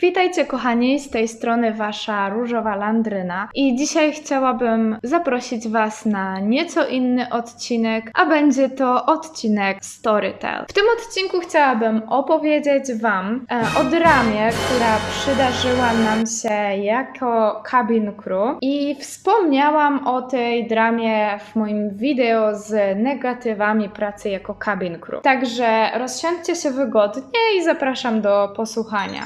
Witajcie kochani, z tej strony wasza różowa landryna i dzisiaj chciałabym zaprosić was na nieco inny odcinek, a będzie to odcinek Storytel. W tym odcinku chciałabym opowiedzieć wam o dramie, która przydarzyła nam się jako cabin crew i wspomniałam o tej dramie w moim wideo z negatywami pracy jako cabin crew. Także rozsiądźcie się wygodnie i zapraszam do posłuchania.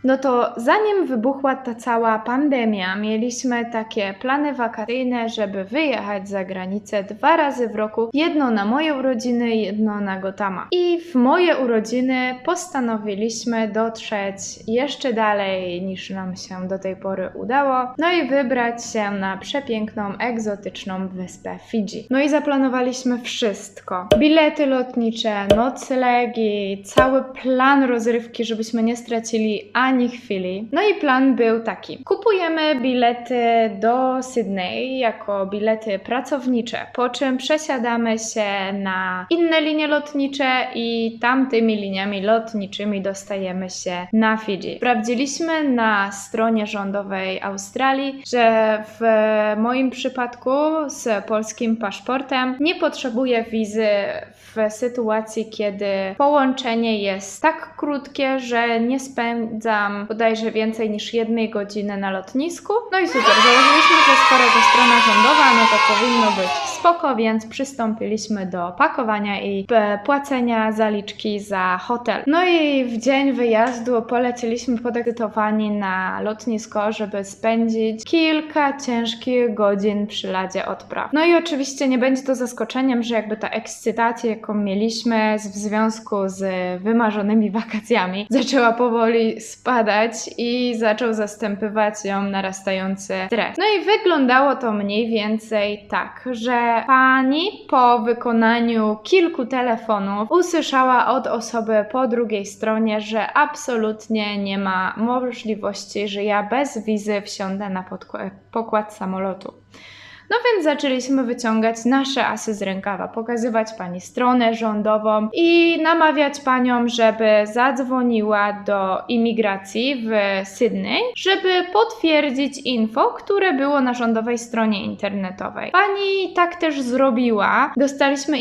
No to zanim wybuchła ta cała pandemia, mieliśmy takie plany wakacyjne, żeby wyjechać za granicę 2 razy w roku. Jedno na moje urodziny, jedno na Gotama. I w moje urodziny postanowiliśmy dotrzeć jeszcze dalej niż nam się do tej pory udało. No i wybrać się na przepiękną, egzotyczną wyspę Fidżi. No i zaplanowaliśmy wszystko. Bilety lotnicze, noclegi, cały plan rozrywki, żebyśmy nie stracili ani chwili. No i plan był taki. Kupujemy bilety do Sydney jako bilety pracownicze, po czym przesiadamy się na inne linie lotnicze i tamtymi liniami lotniczymi dostajemy się na Fidżi. Sprawdziliśmy na stronie rządowej Australii, że w moim przypadku z polskim paszportem nie potrzebuję wizy w sytuacji, kiedy połączenie jest tak krótkie, że nie spędzam bodajże więcej niż 1 godziny na lotnisku. No i super, założyliśmy, że skoro to strona rządowa, no to powinno być spoko, więc przystąpiliśmy do pakowania i płacenia zaliczki za hotel. No i w dzień wyjazdu poleciliśmy podekscytowani na lotnisko, żeby spędzić kilka ciężkich godzin przy ladzie odpraw. No i oczywiście nie będzie to zaskoczeniem, że jakby ta ekscytacja, jaką mieliśmy w związku z wymarzonymi wakacjami, zaczęła powoli spadać i zaczął zastępywać ją narastający stres. No i wyglądało to mniej więcej tak, że pani po wykonaniu kilku telefonów usłyszała od osoby po drugiej stronie, że absolutnie nie ma możliwości, że ja bez wizy wsiądę na pokład samolotu. No więc zaczęliśmy wyciągać nasze asy z rękawa, pokazywać pani stronę rządową i namawiać panią, żeby zadzwoniła do imigracji w Sydney, żeby potwierdzić info, które było na rządowej stronie internetowej. Pani tak też zrobiła. Dostaliśmy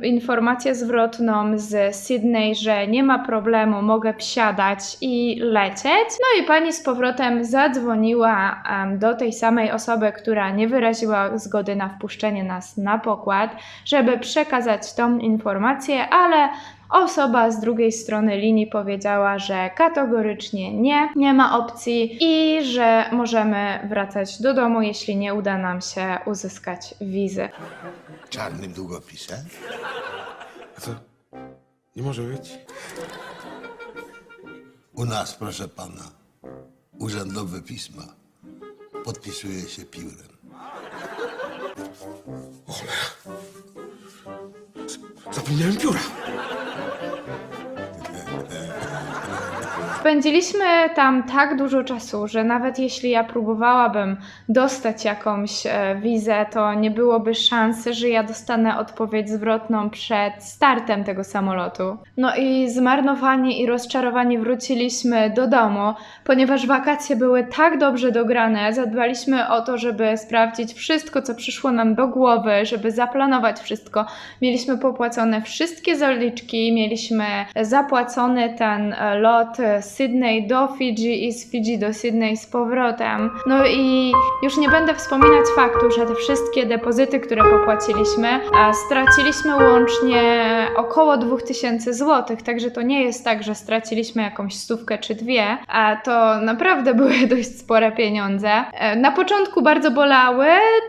informację zwrotną z Sydney, że nie ma problemu, mogę wsiadać i lecieć. No i pani z powrotem zadzwoniła do tej samej osoby, która nie wyraziła zgody na wpuszczenie nas na pokład, żeby przekazać tą informację, ale osoba z drugiej strony linii powiedziała, że kategorycznie nie ma opcji i że możemy wracać do domu, jeśli nie uda nam się uzyskać wizy. Czarnym długopisem? A co? Nie może być? U nas, proszę pana, urzędowe pisma podpisuje się piórem. Zapomniałem pióra. Spędziliśmy tam tak dużo czasu, że nawet jeśli ja próbowałabym dostać jakąś wizę, to nie byłoby szansy, że ja dostanę odpowiedź zwrotną przed startem tego samolotu. No i zmarnowani i rozczarowani wróciliśmy do domu, ponieważ wakacje były tak dobrze dograne, zadbaliśmy o to, żeby sprawdzić wszystko, co przyszło nam do głowy, żeby zaplanować wszystko. Mieliśmy popłacone wszystkie zaliczki, mieliśmy zapłacony ten lot z Sydney do Fidżi i z Fidżi do Sydney z powrotem. No i już nie będę wspominać faktu, że te wszystkie depozyty, które popłaciliśmy, straciliśmy łącznie około 2000 zł, także to nie jest tak, że straciliśmy jakąś 100 czy 2, a to naprawdę były dość spore pieniądze. Na początku bardzo bolały,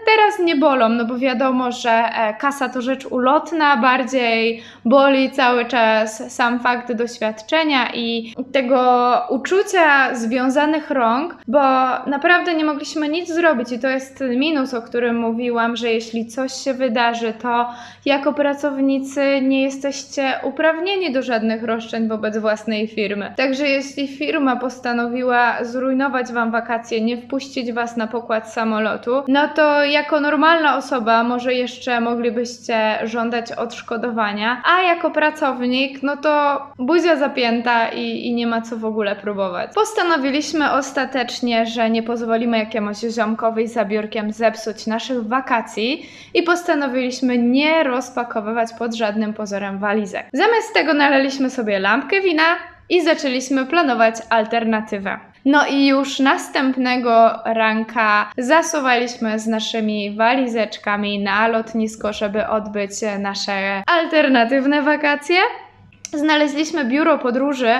teraz nie bolą, no bo wiadomo, że kasa to rzecz ulotna, bardziej boli cały czas sam fakt doświadczenia i tego uczucia związanych rąk, bo naprawdę nie mogliśmy nic zrobić i to jest minus, o którym mówiłam, że jeśli coś się wydarzy, to jako pracownicy nie jesteście uprawnieni do żadnych roszczeń wobec własnej firmy. Także jeśli firma postanowiła zrujnować wam wakacje, nie wpuścić was na pokład samolotu, no to jako normalna osoba może jeszcze moglibyście żądać odszkodowania, a jako pracownik, no to buzia zapięta i nie ma co to w ogóle próbować. Postanowiliśmy ostatecznie, że nie pozwolimy jakiemuś ziomkowi za biurkiem zepsuć naszych wakacji i postanowiliśmy nie rozpakowywać pod żadnym pozorem walizek. Zamiast tego nalaliśmy sobie lampkę wina i zaczęliśmy planować alternatywę. No i już następnego ranka zasuwaliśmy z naszymi walizeczkami na lotnisko, żeby odbyć nasze alternatywne wakacje. Znaleźliśmy biuro podróży,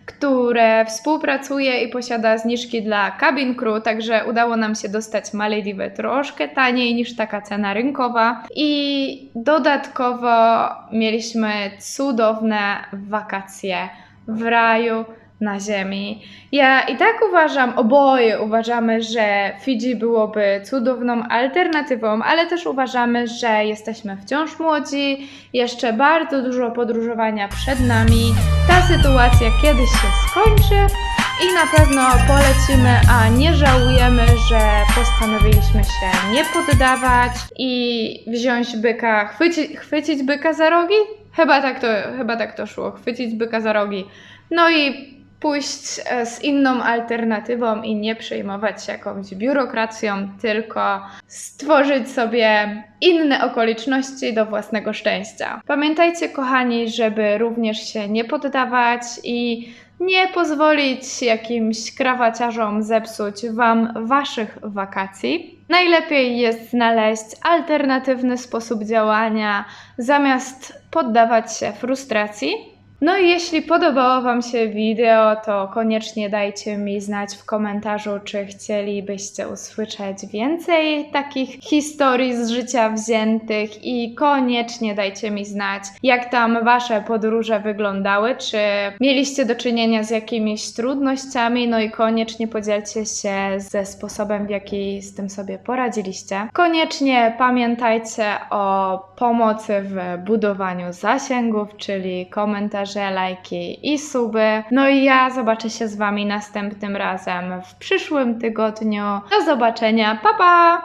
które współpracuje i posiada zniżki dla cabin crew, także udało nam się dostać Malediwy troszkę taniej niż taka cena rynkowa. I dodatkowo mieliśmy cudowne wakacje w raju na ziemi. Ja i tak uważam, oboje uważamy, że Fidżi byłoby cudowną alternatywą, ale też uważamy, że jesteśmy wciąż młodzi, jeszcze bardzo dużo podróżowania przed nami. Ta sytuacja kiedyś się skończy i na pewno polecimy, a nie żałujemy, że postanowiliśmy się nie poddawać i wziąć byka, chwycić byka za rogi? Chyba tak to szło, chwycić byka za rogi. No i pójść z inną alternatywą i nie przejmować się jakąś biurokracją, tylko stworzyć sobie inne okoliczności do własnego szczęścia. Pamiętajcie, kochani, żeby również się nie poddawać i nie pozwolić jakimś krawaciarzom zepsuć Wam Waszych wakacji. Najlepiej jest znaleźć alternatywny sposób działania, zamiast poddawać się frustracji. No i jeśli podobało Wam się wideo, to koniecznie dajcie mi znać w komentarzu, czy chcielibyście usłyszeć więcej takich historii z życia wziętych i koniecznie dajcie mi znać, jak tam Wasze podróże wyglądały, czy mieliście do czynienia z jakimiś trudnościami, no i koniecznie podzielcie się ze sposobem, w jaki z tym sobie poradziliście. Koniecznie pamiętajcie o pomocy w budowaniu zasięgów, czyli komentarzy, lajki i suby. No i ja zobaczę się z Wami następnym razem w przyszłym tygodniu. Do zobaczenia, pa pa!